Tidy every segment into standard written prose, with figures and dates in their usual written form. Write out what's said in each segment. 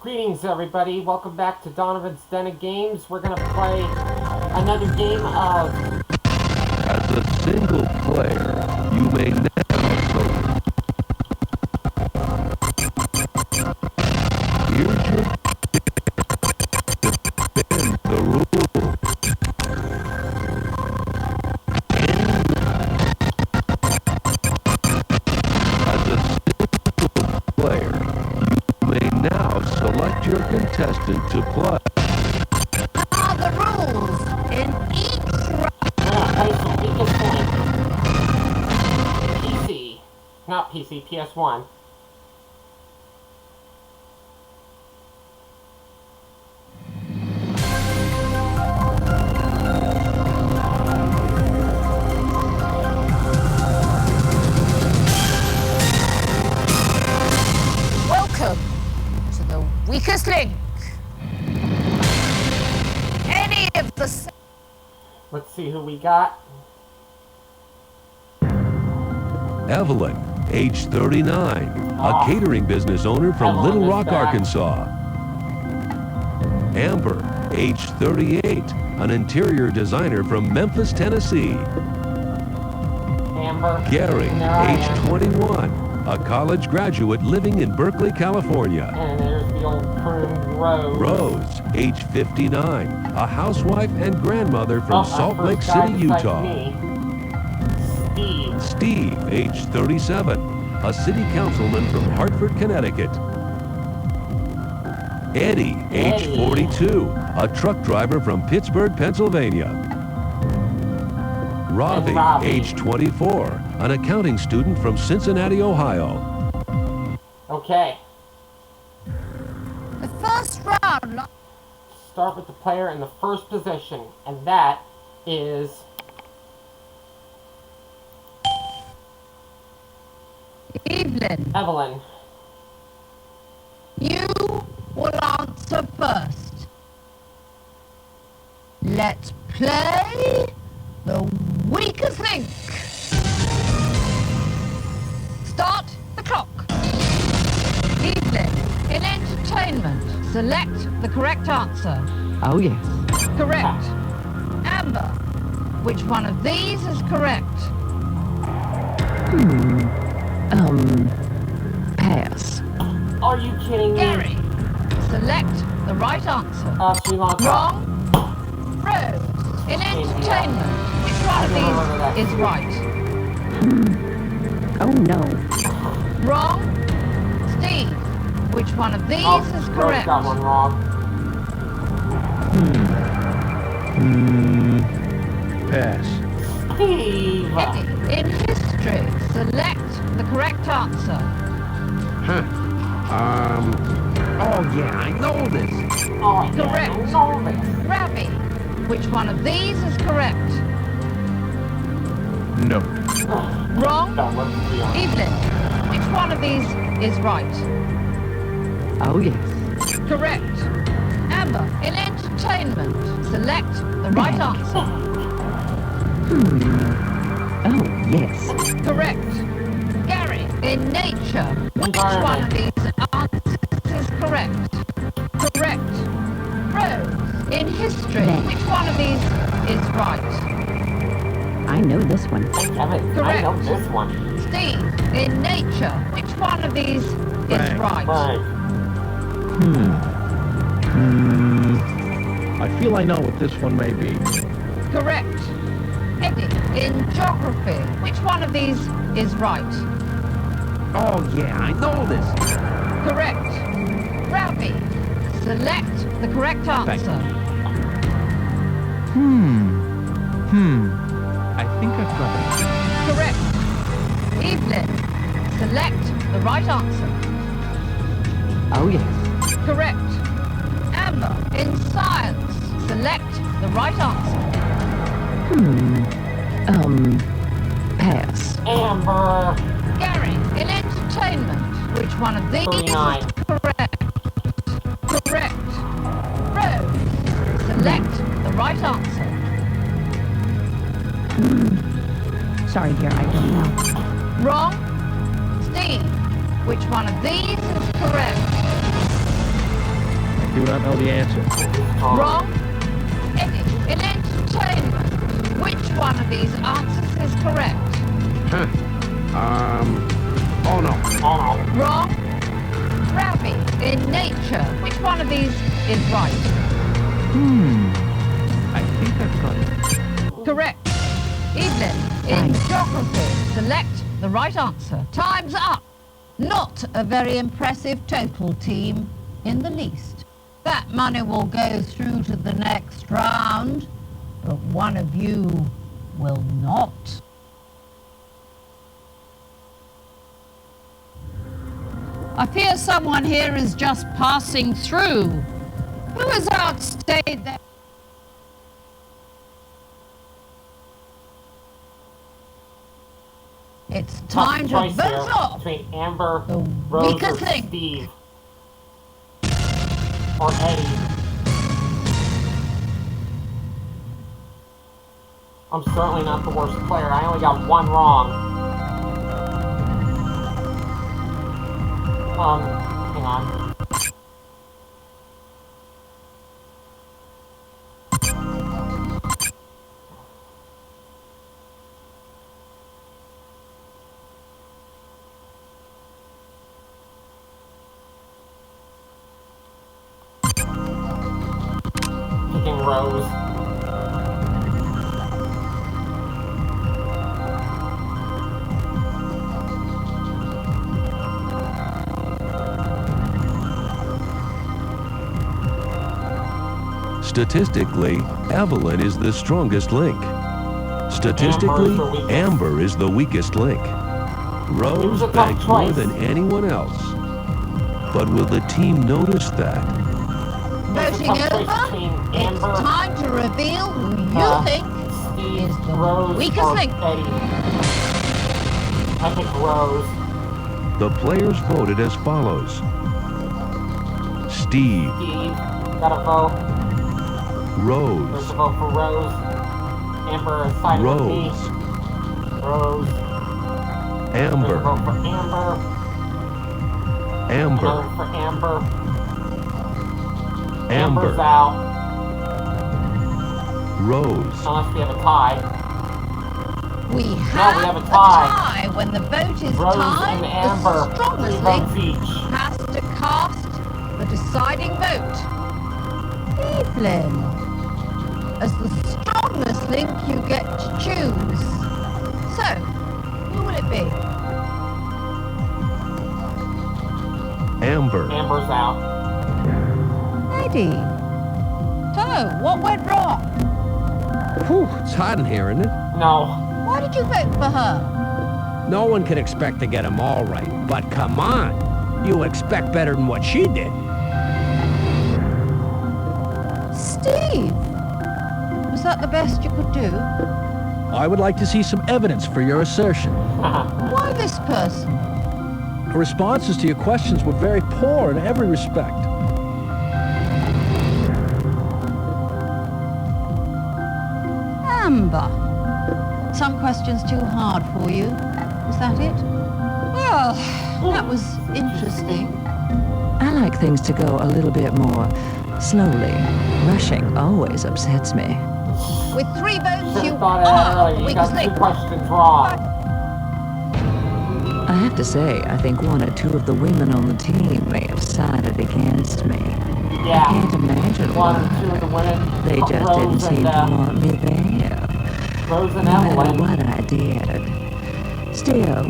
Greetings everybody, welcome back to Donovan's Den of Games. We're gonna play another game of... As a single player, you may never Here's your defend the rules. As a single player, you may now select your contestant to play. Are the rules in each round? Play some Weakest Link. PC. Not PC, PS1. Welcome to the Weakest Link. Any of the... Let's see who we got. Evelyn, age 39, a catering business owner from Evelyn Little is Rock, back. Arkansas. Amber, age 38, an interior designer from Memphis, Tennessee. Amber. Gary, And there I age am. 21, a college graduate living in Berkeley, California. And there's the old prune Rose. Rose, age 59, a housewife and grandmother from Oh, our Salt Lake first guy City, besides Utah. me. Steve. Steve, age 37, a city councilman from Hartford, Connecticut. Eddie, age Eddie. 42, a truck driver from Pittsburgh, Pennsylvania. Ravi, Robbie. age 24, an accounting student from Cincinnati, Ohio. Okay. The first round. Start with the player in the first position, and that is... Evelyn, Evelyn. you will answer first. Let's play the Weakest Link. Start the clock. Evelyn, in entertainment, select the correct answer. Oh, yes. Correct. Amber, which one of these is correct? Pass. Are you kidding me? Gary, select the right answer. Sri Lanka. Wrong. Rose, in entertainment, which one of these is right? Oh, no. Wrong. Steve, which one of these Oh, is Rose correct? got one wrong. Pass. Steve. Eddie, in history, select the correct answer. Oh yeah, I know this. Oh, yeah, Correct. I know this. Ravi, which one of these is correct? No. Wrong. That was the answer. Evelyn, which one of these is right? Oh, yes. Correct. Amber, in entertainment, select the right answer. Oh, yes. Correct. Gary, in nature, which one of these answers is correct? Correct. Rose, in history, which one of these is right? I know this one. Damn it, I Correct. know this one. Steve, in nature, which one of these is right? Right. I feel I know what this one may be. Correct. Eddie, in geography, which one of these is right? Oh yeah, I know this. Correct. Ravi, select the correct Thank answer. I think I've got it. Correct. Evelyn, select the right answer. Oh, yes. Correct. Amber, in science, select the right answer. Pass. Amber. Gary, in entertainment, which one of these 39. is correct? Correct. Rose, select the right answer. Sorry, dear, I don't know. Wrong. Steve, which one of these is correct? do not know the answer. Wrong. Eddie, in entertainment, which one of these answers is correct? Oh no. Oh no. Wrong. Ravi, in nature, which one of these is right? I think I've got it. Correct. Evelyn, in geography, select the right answer. Time's up. Not a very impressive total, team, in the least. That money will go through to the next round, but one of you will not. I fear someone here is just passing through. Who has outstayed their... It's time to Choice vote here off between Amber, the Rose, weakest or link. Steve. Or Eddie. I'm certainly not the worst player. I only got one wrong. Hang on. Picking Rose. Statistically, Evelyn is the strongest link. Statistically, Amber is the weakest link. Rose banked more than anyone else. But will the team notice that? Voting over, it's time to reveal who you think Steve, is the Rose, weakest or link. Eddie. I pick Rose. The players voted as follows. Steve, Steve, gotta vote. There's Rose, a vote for Rose. Amber is siding with me. Rose, Rose. There's a Amber, vote for Amber. Amber, Another for Amber. Amber's Amber, out. Rose, Unless we have a tie. We we have have a a tie. tie. When the vote is Rose tied, and Amber. the 3 strongest votes link each. has to cast the deciding vote. Evelyn. As the strongest link, you get to choose. So, who will it be? Amber, Amber's out. Eddie. So, what went wrong? Whew, it's hot in here, isn't it? No. Why did you vote for her? No one can expect to get them all right, but come on. You expect better than what she did. Steve. Was that the best you could do? I would like to see some evidence for your assertion. Why this person? Her responses to your questions were very poor in every respect. Amber. Some questions too hard for you. Is that it? Well, that was interesting. I like things to go a little bit more slowly. Rushing always upsets me. With 3 votes, Should you have thought of are that the earlier. You weakest got 2 link. questions wrong. I have to say, I think 1 or 2 of the women on the team may have sided against me. I Yeah. can't imagine 1 why. or 2 of the women. They just didn't Rose seem and, to want me there. Rose and No matter Evelyn. what I did. Still,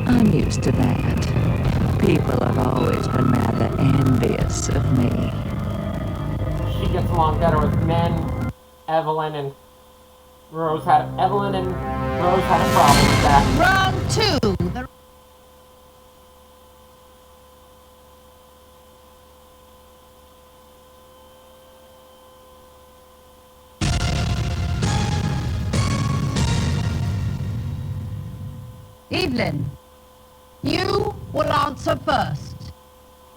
I'm used to that. People have always been rather envious of me. She gets along better with men. Evelyn and Rose had a problem with that. Round 2. The Evelyn, you will answer first.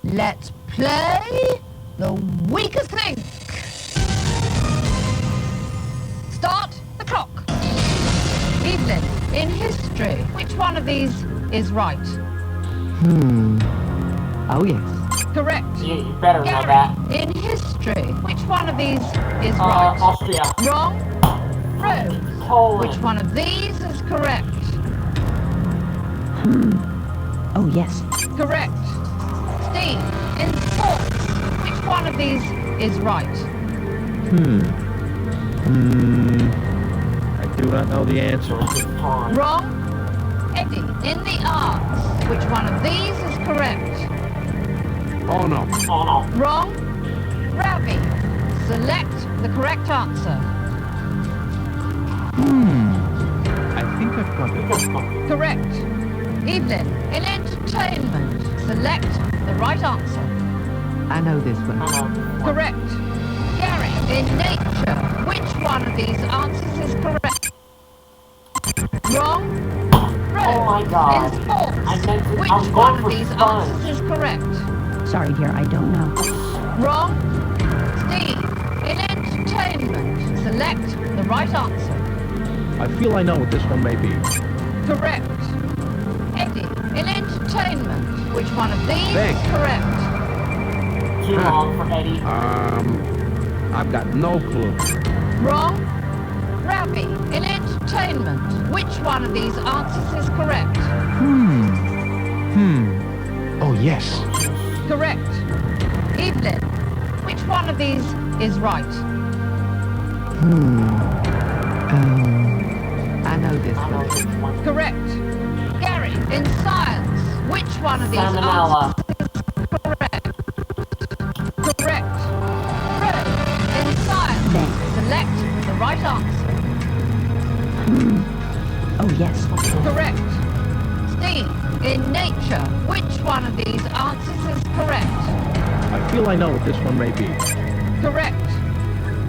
Let's play the weakest link. Start the clock. Evelyn, in history, which one of these is right? Oh, yes. Correct. You better know Gary, that. in history, which one of these is right? Austria. Wrong. Rose, Poland. which one of these is correct? Oh, yes. Correct. Steve, in sports, which one of these is right? I do not know the answer. Wrong. Eddie, in the arts, which one of these is correct? Oh no. Oh no. Wrong. Ravi, select the correct answer. I think I've got it. Correct. Evelyn, in entertainment, select the right answer. I know this one. Correct. Gary, in nature, which one of these answers is correct? Wrong. Rose, Oh my God. in sports, I meant to- which I was one going of for these sponge. answers is correct? Sorry, dear, I don't know. Wrong. Steve, in entertainment, select the right answer. I feel I know what this one may be. Correct. Eddie, in entertainment, which one of these Big. is correct? Too long for Eddie. I've got no clue. Wrong. Ravi, in entertainment, which one of these answers is correct? Oh, yes. Correct. Evelyn, which one of these is right? I know this I know one. this one. Correct. Gary, in science, which one of these Salmonella. answers is correct? Correct. Rose, in science, Thanks. select the right answer. Oh, yes. Correct. Steve, in nature, which one of these answers is correct? I feel I know what this one may be. Correct.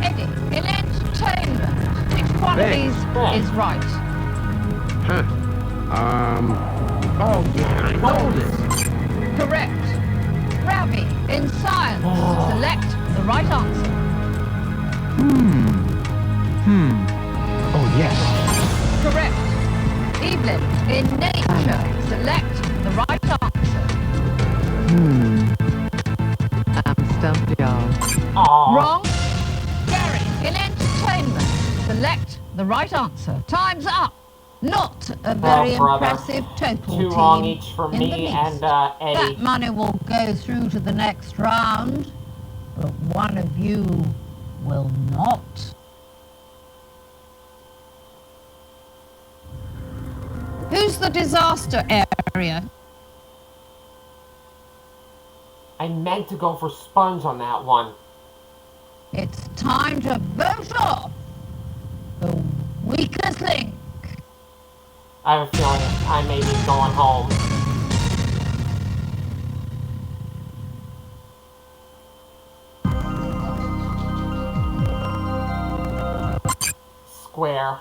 Eddie, in entertainment, which one of Big. these is right? Huh. Oh yeah, I know this. Correct. Ravi, in science, select the right answer. Oh, yes. Correct. Evelyn, in nature, select the right answer. I'm stumped, y'all. Aw. Wrong. Gary, in entertainment, select the right answer. Time's up. Not a very brother. impressive total, Too team. long each for in the me least. and Eddie. That money will go through to the next round, but one of you will not. Who's the disaster area? I meant to go for sponge on that one. It's time to vote off the weakest link. I have a feeling I may be going home. Square.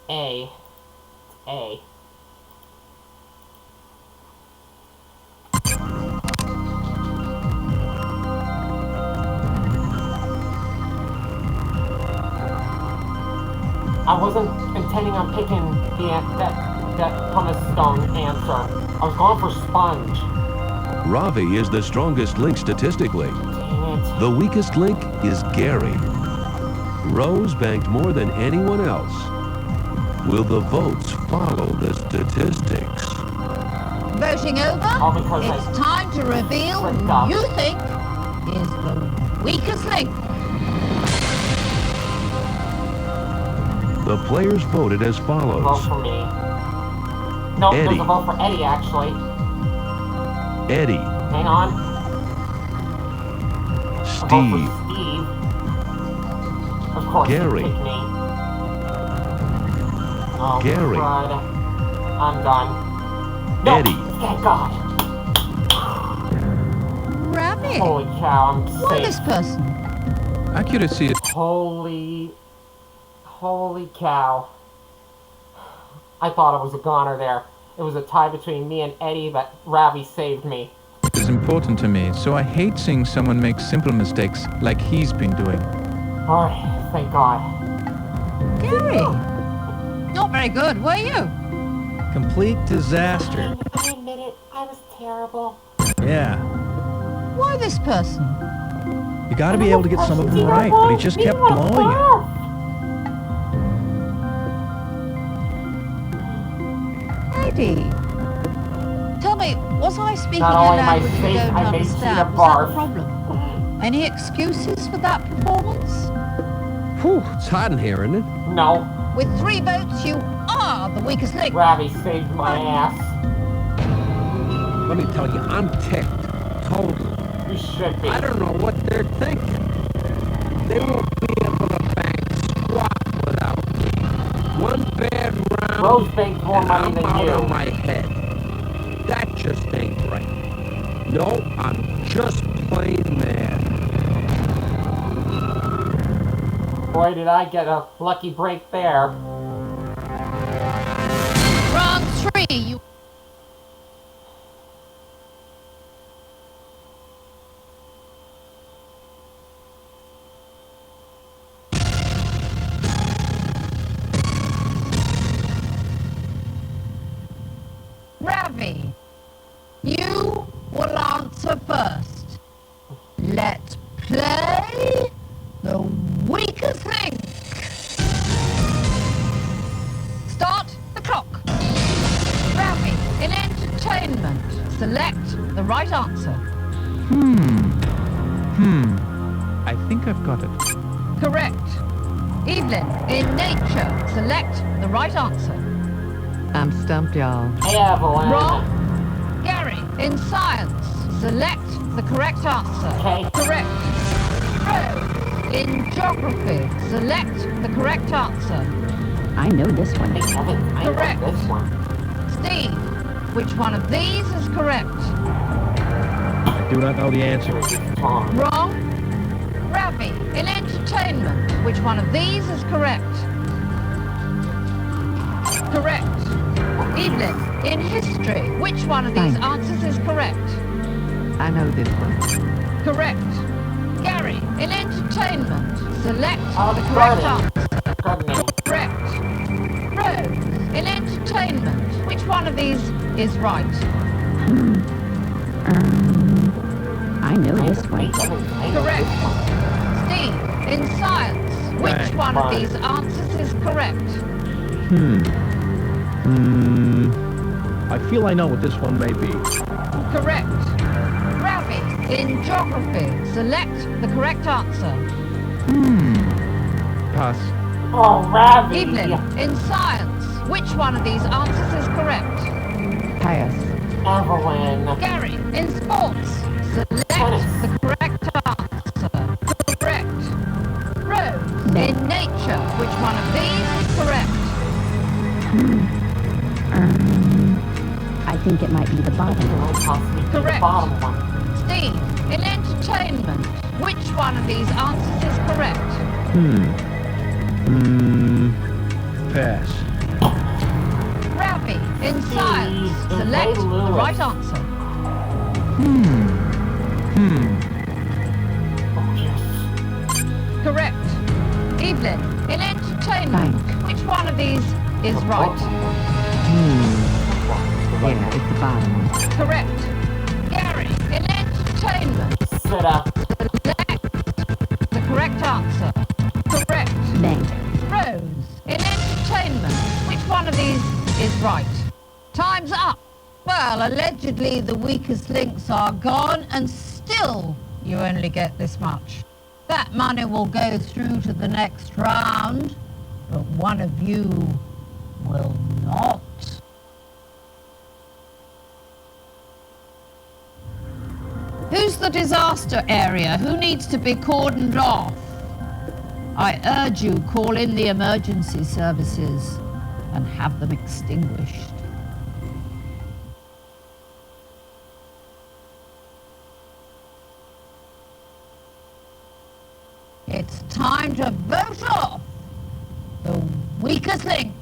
A. A. I wasn't intending on picking that pumice stone answer. I was going for sponge. Ravi is the strongest link statistically. Dang it. The weakest link is Gary. Rose banked more than anyone else. Will the votes follow the statistics? Voting over, All because it's time to reveal slipped up. who you think is the weakest link. The players voted as Vote follows. for me. No, there's Eddie. a vote for Eddie, actually. Eddie, Hang on. A vote for Steve, Steve. Of course, Gary. he picked me. Oh, Gary. crud. I'm done. No, Eddie. thank God. Rabbit. Holy cow, I'm Why this safe. person? Accuracy is... Holy cow. I thought it was a goner there. It was a tie between me and Eddie, but Ravi saved me. is important to me, so I hate seeing someone make simple mistakes like he's been doing. Alright, thank God. Gary! Not very good, were you? Complete disaster. I admit it, I was terrible. Yeah. Why this person? You gotta be able to get some of them right, but he just kept blowing it. Heidi, tell me, was I speaking Not a only my language you face, don't I made understand? Tina Was that barf. the problem? Any excuses for that performance? Whew, it's hot in here, isn't it? No, With 3 votes, you are the weakest link. Ravi saved my ass. Let me tell you, I'm ticked. Totally. You should be. I don't know what they're thinking. They won't be able to bank squat without me. One bad round, Rose banked more and money I'm than out you. of my head. That just ain't right. No, I'm just plain mad. Boy, did I get a lucky break there. Round 3, you... Ravi, you will answer first. Let's play the weakest link. Start the clock. Ravi, in entertainment, select the right answer. I think I've got it. Correct. Evelyn, in nature, select the right answer. I'm stumped, y'all. Evelyn. Wrong. Gary, in science, select the correct answer. Okay. Correct. Rose, in geography, select the correct answer. I know this one. I know Correct. this one. Steve, which one of these is correct? I do not know the answer. Tom. Wrong. Ravi, in entertainment, which one of these is correct? Correct. Evelyn, in history, which one of these Fine. answers is correct? I know this one. Correct. Gary, in entertainment, select Oh, the correct gardening. answer. Gardening. Correct. Rose, in entertainment, which one of these is right? I know this one. I know Correct. this one. Steve, in science, which Right. one of Fine. these answers is correct? I feel I know what this one may be. Correct. Ravi, in geography, select the correct answer. Pass. Oh, Ravi. Evelyn, in science, which one of these answers is correct? Pass. Evelyn. Gary, in sports, select the correct answer. Correct. Rose, in nature, which one of these is correct? I think it might be the bottom. Might possibly be the Correct. bottom one. Steve, in entertainment, which one of these answers is correct? Pass. Ravi, in science, Steve, select Ray the Lewis. right answer. Oh, yes. Correct. Evelyn, in entertainment, which one of these is right? Yeah, it's the bottom one. Correct. Gary, in entertainment, Sit up. select the correct answer. Correct. Bank. Rose, in entertainment, which one of these is right? Time's up. Well, allegedly the weakest links are gone, and still you only get this much. That money will go through to the next round, but one of you will not. Who's the disaster area? Who needs to be cordoned off? I urge you, call in the emergency services and have them extinguished. It's time to vote off the weakest link.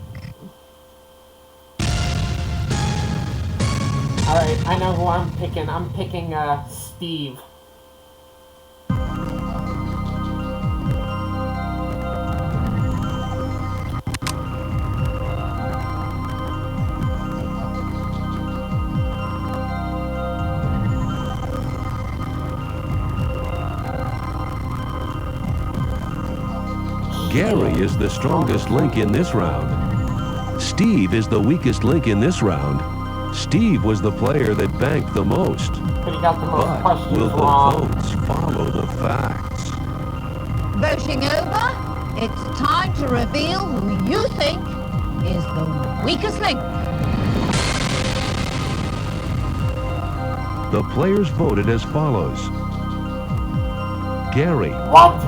Alright, I know who I'm picking. I'm picking, Steve. Gary is the strongest link in this round. Steve is the weakest link in this round. Steve was the player that banked the most. But he got the most But questions will the wrong. votes follow the facts? Voting over, it's time to reveal who you think is the weakest link. The players voted as follows. Gary, What?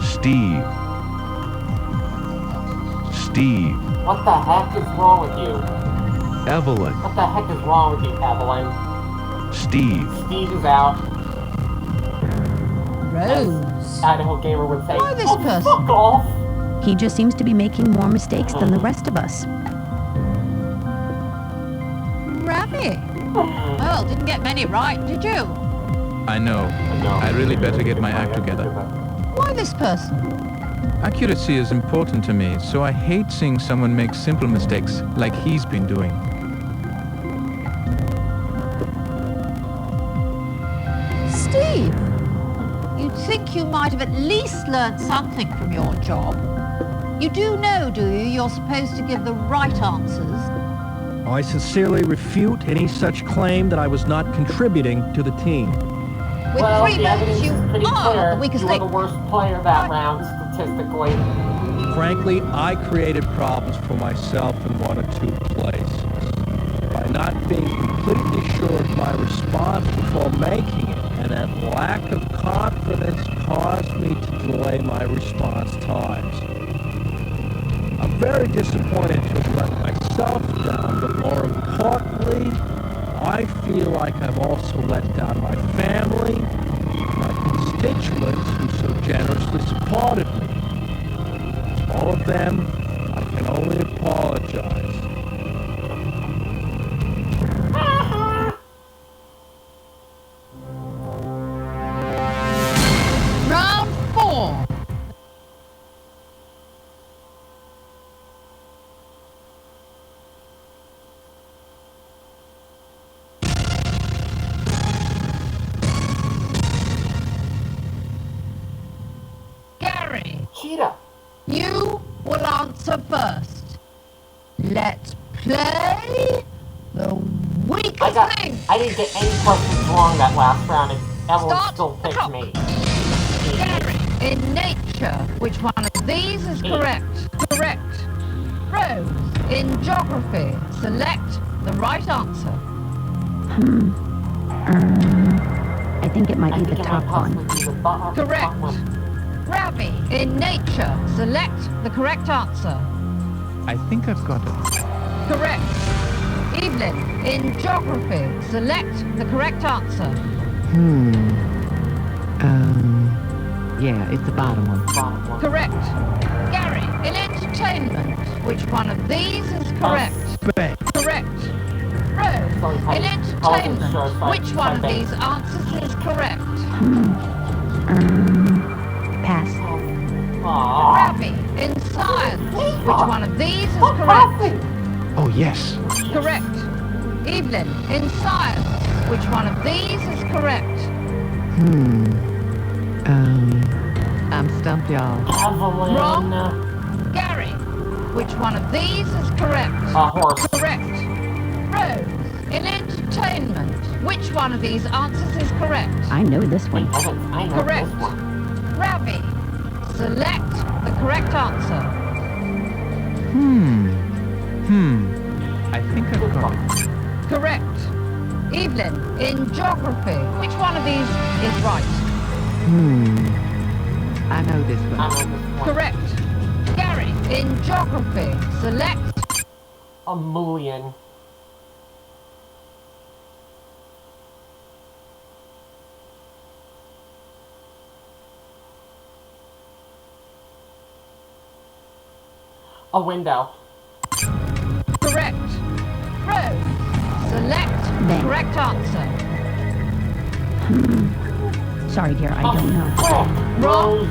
Steve, Steve, What the heck is wrong with you? Evelyn, What the heck is wrong with you, Evelyn? Steve, Steve is out. Rose. Idaho Gamer would say, Why this "Oh, person?" fuck off. He just seems to be making more mistakes than the rest of us. Ravi. Well, didn't get many right, did you? I know. I really better get my act together. Why this person? Accuracy is important to me, so I hate seeing someone make simple mistakes like he's been doing. Steve. You'd think you might have at least learned something from your job. You do know, do you, you're supposed to give the right answers? I sincerely refute any such claim that I was not contributing to the team. With Well, 3 the votes, evidence you is pretty are clear. the weakest You were link. the worst player that round, statistically. Frankly, I created problems for myself in 1 or 2 places. By not being completely sure of my response before making it, and that lack of confidence caused me to delay my response times. I'm very disappointed to have let myself down, but more importantly, I feel like I've also let down my family, my constituents who so generously supported me. All of them, I can only apologize. Round 4. Gary, Cheetah. you will answer first. Let's play the weakest link. I didn't get any questions wrong that last round, and Evelyn Start still the picked clock. me. Gary, in nature, which one of these is correct? Correct. Rose, in geography, select the right answer. I think it might I be think the it top might one. possibly be the top Correct. one. Ravi, in nature, select the correct answer. I think I've got it. Correct. Evelyn, in geography, select the correct answer. Yeah, it's the bottom one. Bottom one. Correct. Gary, in entertainment, which one of these is correct? Bang. Correct. Rose, Sorry, in I wasn't entertainment, sure if I- which one of I these answers is correct? Pass. Aww. Ravi, in science, which one of these is Stop correct? laughing. Oh, yes. Correct. Evelyn, in science, which one of these is correct? I'm stumped, y'all. Evelyn. Wrong. Gary, which one of these is correct? A horse. Correct. Rose, in entertainment, which one of these answers is correct? I know this one. I know Correct. this one. Ravi, select the correct answer. I think I've got it. Correct. Evelyn, in geography, which one of these is right? I know this I one. know this one. Correct. Gary, in geography, select A million. A window. correct. Rose, Ben. Correct answer. Sorry, dear, I don't know. Wrong. Well,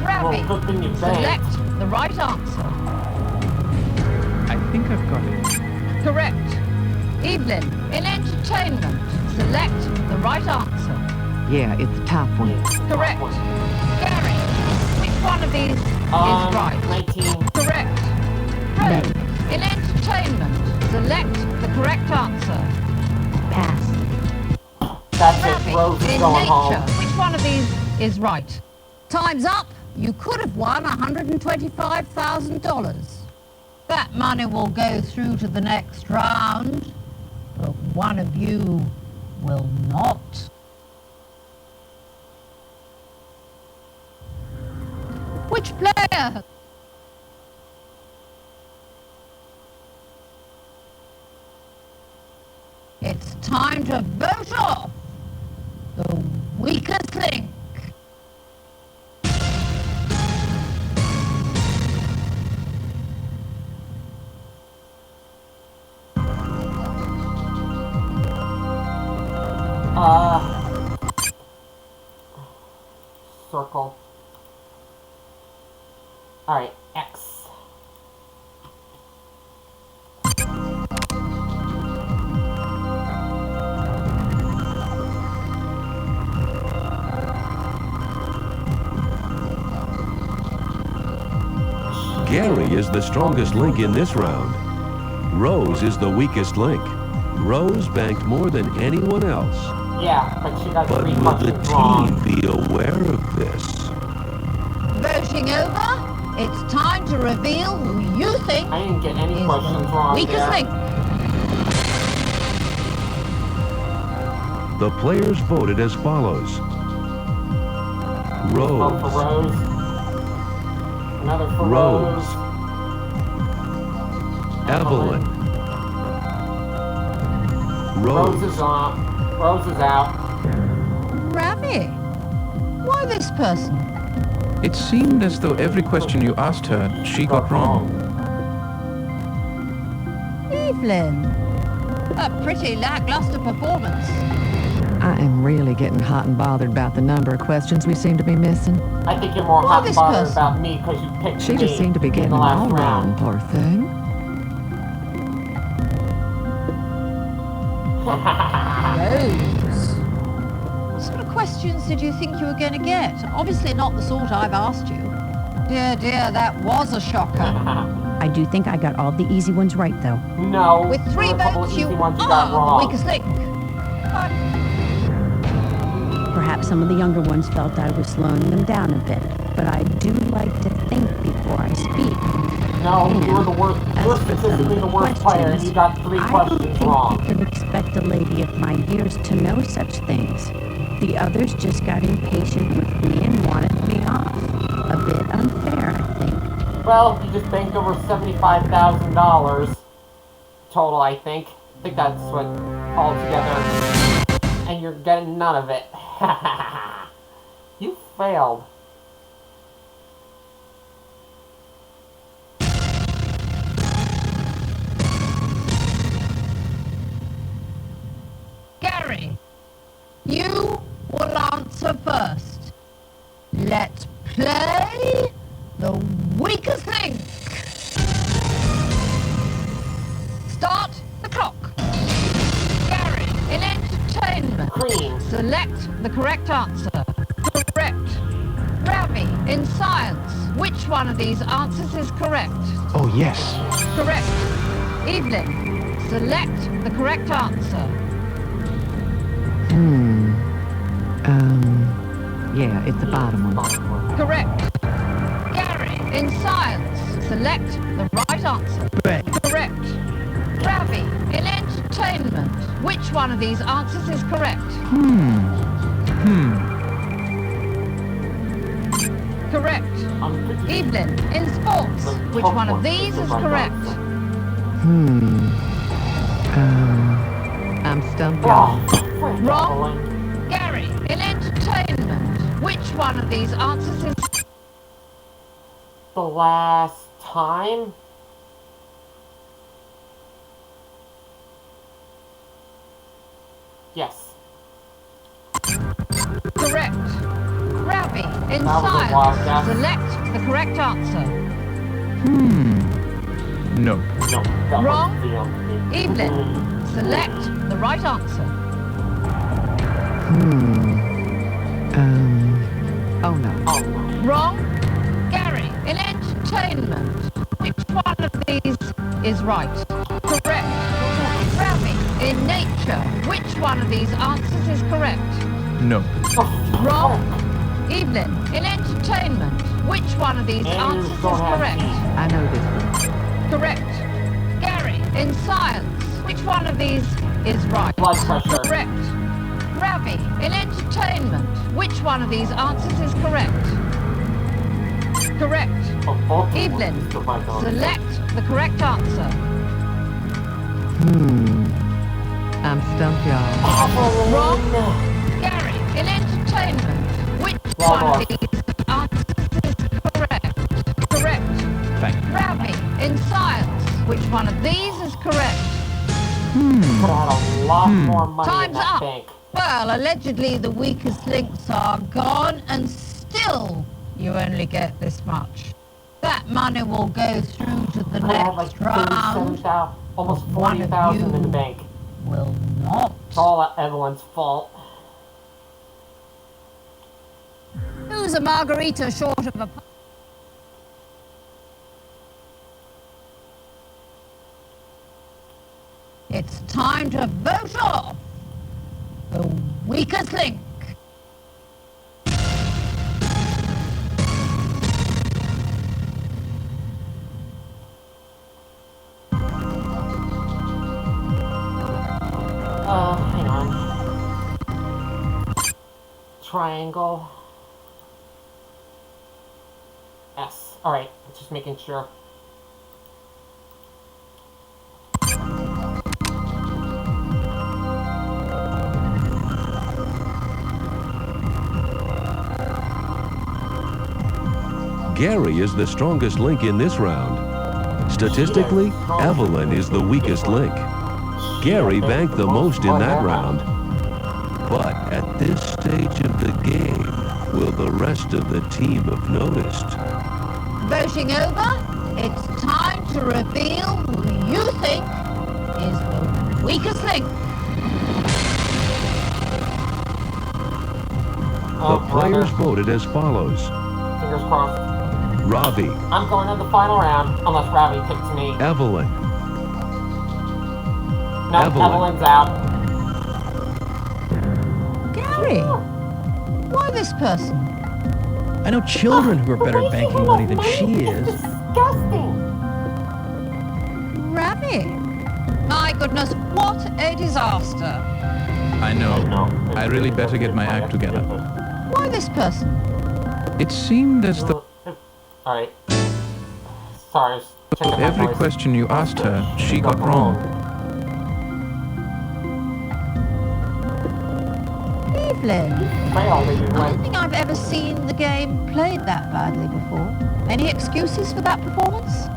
Ravi, good thing you select banked. the right answer. I think I've got it. Correct. Evelyn, in entertainment, select the right answer. Yeah, it's the top one. Correct. Gary, which one of these is right? 19. Correct. Ben. Rose, in entertainment, select the correct answer. Pass. That's it. Ravi, Rose is in going nature, home. which one of these is right? Time's up. You could have won $125,000. That money will go through to the next round, but one of you will not. Which player? It's time to vote off the weakest link. Circle. Alright, X. Gary is the strongest link in this round. Rose is the weakest link. Rose banked more than anyone else. Yeah, but she got But 3 will the questions wrong. team be aware of this? Voting over, it's time to reveal who you think I didn't get any is questions the wrong weakest there. link. The players voted as follows. One for Rose, Rose. Another for Rose. Rose. Evelyn, Rose is Rose, on. Rose is out. Ravi, why this person? It seemed as though every question you asked her, she got wrong. Evelyn. A pretty lackluster performance. I am really getting hot and bothered about the number of questions we seem to be missing. I think you're more Why hot and this bothered person? about me because you picked She me just seemed to be in getting the them last all wrong, round. poor thing. Rose. What sort of questions did you think you were going to get? Obviously not the sort I've asked you. Dear, dear, that was a shocker. I do think I got all the easy ones right, though. No, With there 3 were a couple of votes, easy you ones you got are the wrong. weakest link. But Perhaps some of the younger ones felt I was slowing them down a bit, but I do like to think before I speak. No, you were the worst. As You're for some statistically of the the worst player, and you got 3 I don't questions think wrong. you can expect a lady of my years to know such things. The others just got impatient with me and wanted me off. A bit unfair, I think. Well, you just banked over $75,000 total, I think. I think that's what altogether. And you're getting none of it. You failed. Gary, you will answer first. Let's play the weakest link. Start the clock. Gary, in entertainment, Cream. select the correct answer. Correct. Ravi, in science, which one of these answers is correct? Oh, yes. Correct. Evelyn, select the correct answer. Yeah, it's the bottom one. Correct. Gary, in science, select the right answer. Correct. Ravi, in entertainment, which one of these answers is correct? Correct. Evelyn, in sports, which one of these is correct? I'm stumped. Oh, Wrong. Gary, in entertainment, which one of these answers is the last time? Yes. Correct. Ravi, in That was a wild guess. science, select the correct answer. No. No, that Wrong. was the answer. Evelyn, select the right answer. Oh no. Oh, no. Wrong. Gary, in entertainment, which one of these is right? Correct. Ravi, in nature, which one of these answers is correct? No. Wrong. Evelyn, in entertainment, which one of these And you answers is don't have correct? teeth. I know this one. Correct. Gary, in science, which one of these is right? Blood pressure. Correct. Ravi, in entertainment, which one of these answers is correct? Correct. Oh, both of them Evelyn, were the right answer. select the correct answer. I'm stumped, y'all. Wrong. Gary, in entertainment, which one of these answers is correct? Correct. Thank you. Ravi, in science, which one of these is correct? Could have had a lot more money in Time's that up. bank. Well, allegedly the weakest links are gone, and still you only get this much. That money will go through to the Could have had like next round. 37,000, almost One of 40,000 in the you bank. will not. It's all Evelyn's fault. Who's a margarita short of a... It's time to vote off the weakest link. Hang on. Triangle. S. Alright, just making sure. Gary is the strongest link in this round. Statistically, Evelyn is the weakest link. Gary banked the most in that round. But at this stage of the game, will the rest of the team have noticed? Voting over, it's time to reveal who you think is the weakest link. The players voted as follows. Fingers crossed. Ravi, I'm going to the final round, unless Ravi picks me. Evelyn, No, Evelyn. Evelyn's out. Gary, why this person? I know children who are better at banking money than she is. Disgusting. Ravi. My goodness, what a disaster. I know. I really better get my act together. Why this person? It seemed as though Alright. Sorry, I was checking my every voice. question you asked her, she got wrong. Evelyn, Failed I anyway. don't think I've ever seen the game played that badly before. Any excuses for that performance?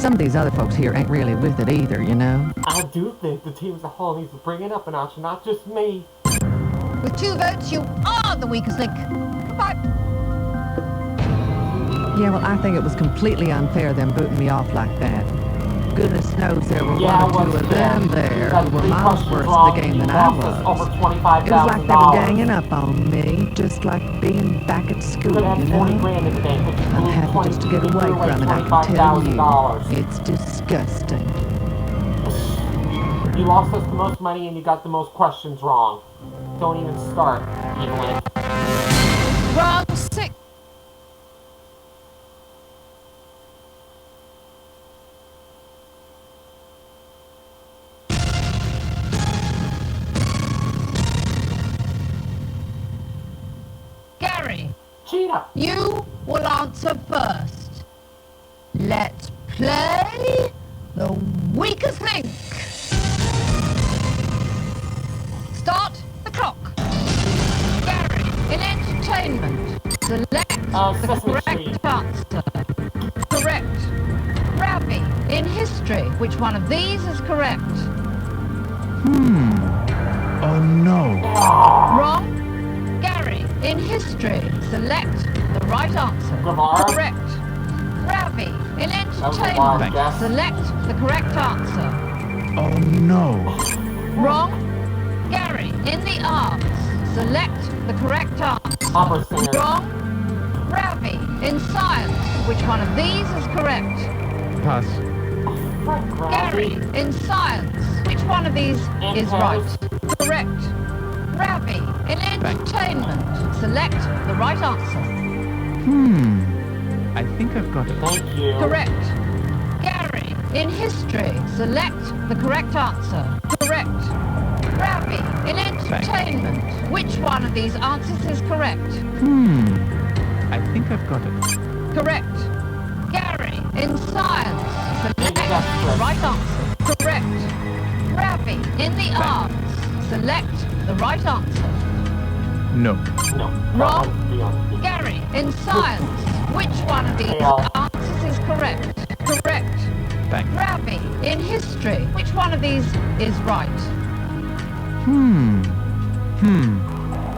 Some of these other folks here ain't really with it either, you know? I do think the team as a whole needs to bring it up a notch, not just me. With 2 votes, you are the weakest link. Goodbye. Yeah, well, I think it was completely unfair them booting me off like that. Goodness knows there were Yeah, one or two of them there Got who were 3 miles questions worse wrong, at the game you than I lost us was. over It was like they were $25,000. ganging up on me, just like being back at school, Could have you 40 know? grand in the bank, but you I'm blew happy just to get 20 away you threw from it, I can tell you. $25,000. It's disgusting. You lost us the most money and you got the most questions wrong. Don't even start, Evelyn. Round 6. Gary, Cheetah! you will answer first. Let's play the weakest link. Start the clock. Gary, in entertainment, select the Sesame correct Street. answer. Correct. Ravi, in history, which one of these is correct? Oh no. Wrong. Gary, in history, select the right answer. Guevara? Correct. Ravi, in That was a wild entertainment, guess. select the correct answer. Oh no. Wrong. Gary, in the arts, select the correct answer. Opera singer. Wrong. Ravi, in science, which one of these is correct? Pass. Gary, in science, which one of these is right? Correct. Ravi, in entertainment, select the right answer. I think I've got it. Thank you. Correct. Gary, in history, select the correct answer. Correct. Ravi, in entertainment, which one of these answers is correct? I think I've got it. Correct. Gary, in science, select the right answer. Correct. Ravi, in the arts, select the right answer. No. No. Wrong. That one's beyond. Gary, in science, which one of these Fail. answers is correct? Correct. Thanks. Ravi, in history, which one of these is right?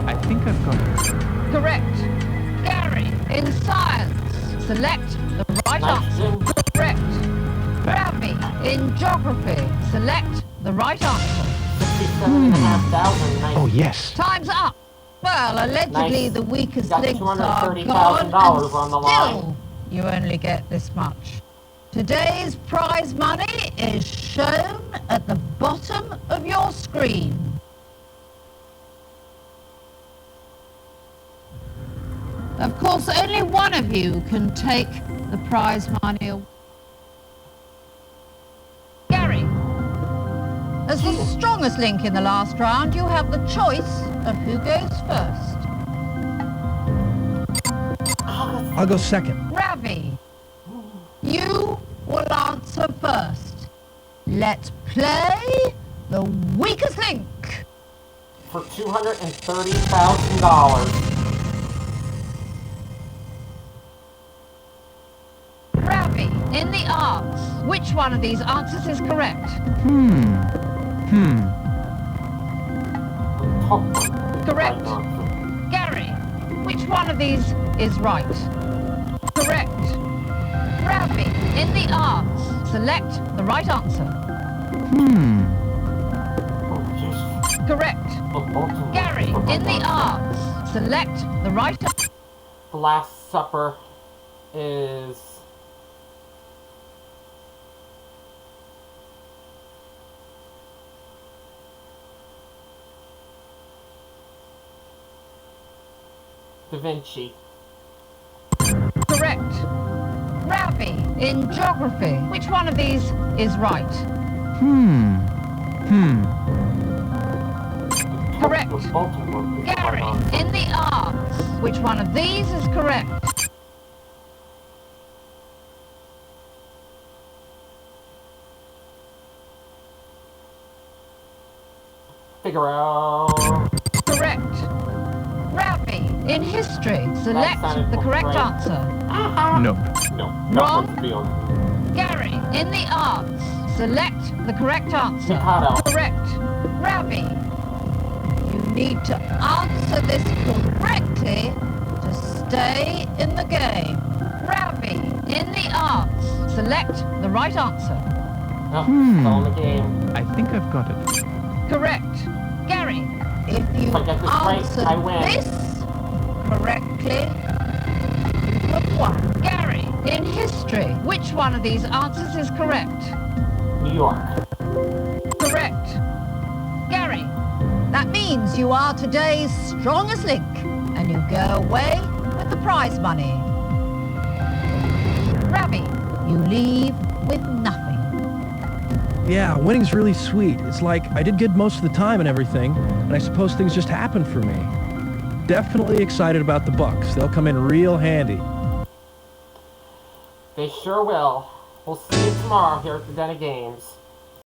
I think I've got it. Correct. Gary, in science, select the right Nice. answer. Correct. Ravi, in geography, select the right answer. 67,500. Nice. Oh yes. Time's up. Well, allegedly Nice. the weakest Got links are $230,000 gone, and on the line. still you only get this much. Today's prize money is shown at the bottom of your screen. Of course, only one of you can take the prize money away. Gary, as the strongest link in the last round, you have the choice of who goes first. I'll go second. Ravi, you will answer first. Let's play the weakest link. For $230,000. Ravi, in the arts, which one of these answers is correct? Correct. Gary, which one of these is right? Correct. Ravi, in the arts, select the right answer. Correct. Gary, in the arts, select the right answer. The Last Supper is... Da Vinci. Correct. Ravi, in geography, which one of these is right? Correct. Gary, in the arts, which one of these is correct? Figaro. Correct. Ravi, in history, select the correct right. answer. No. No. Wrong. That's beyond. Gary, in the arts, select the correct answer. Mikado. Correct. Ravi, you need to answer this correctly to stay in the game. Ravi, in the arts, select the right answer. Oh, still in the game. I think I've got it. Correct. Gary, if you If I get this right, answer I win. this correctly, you have won. Gary, in history, which one of these answers is correct? New York. Correct. Gary, that means you are today's strongest link, and you go away with the prize money. Ravi, you leave with nothing. Yeah, winning's really sweet. It's like I did good most of the time and everything, and I suppose things just happen for me. Definitely excited about the bucks. They'll come in real handy. They sure will. We'll see you tomorrow here at the Den of Games.